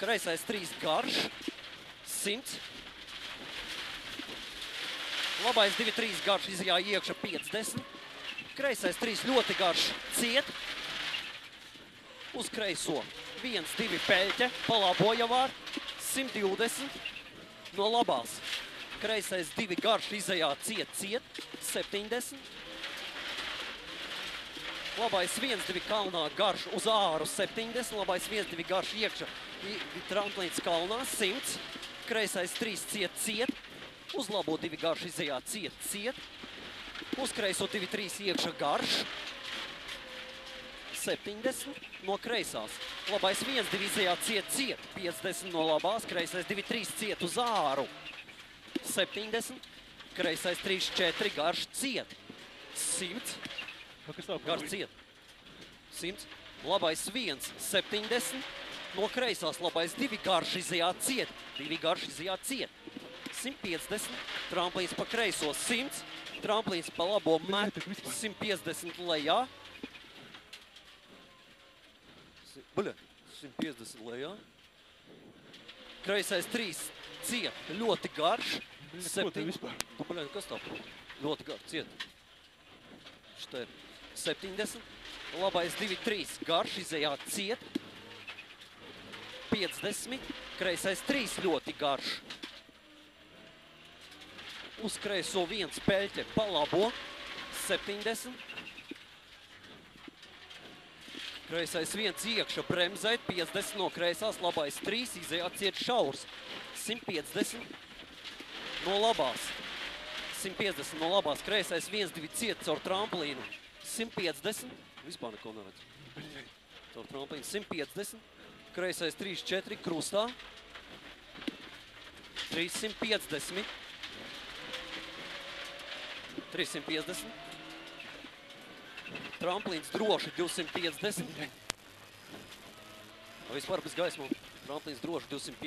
Kreisais 3 garš, 100. Labais 2-3 garš, izjāja iekšā 50. Kreisais 3 ļoti garš, ciet. Uz kreiso 1-2 peļķe, pa labo jau var, 120. No labās. Kreisais 2 garš, izjājā ciet, 70. Labais 1-2 kalnā garš uz āru 70. Labais 1-2 garš iekšā, tramplīns kalnā 100. Kreisais 3 ciet. Uz labo 2 garš izjājā ciet. Uz kreiso 2-3 iekšā garš. 70 no kreisās. Labais 1-2 izjājā ciet. 50 no labās. Kreisais 2-3 ciet uz āru. 70. Kreisais 3-4 garš ciet. 100. Garš ciet. 100. Labais 1-70. No kreisās. Labais 2 garš izjājā ciet. 2 garš izjājā ciet. 150, tramplīns pa kreiso 100, tramplīns pa labo met 150 lejā. 150 lejā. Kreisais 3 ciet, ļoti garš. 7. Kas tā? Ļoti garš, ciet. 70. Labais 2-3 garš, izjājā ciet. 50. Kreisais 3 ļoti garš. Uz kreiso 1 peļķe pa labo, 70. Kreisais 1 iekšā bremzēt, 50 no kreisās, labais 3, izjājā ciet šaurs, 150 no labās. 150 no labās, kreisais 1-2 ciet caur tramplīnu, 150, vispār neko neredz. Caur tramplīnu 150, kreisais 3-4 krustā, 350. 350. Tramplīns droši 250. Vispār bez gaismām. Tramplīns droši 250.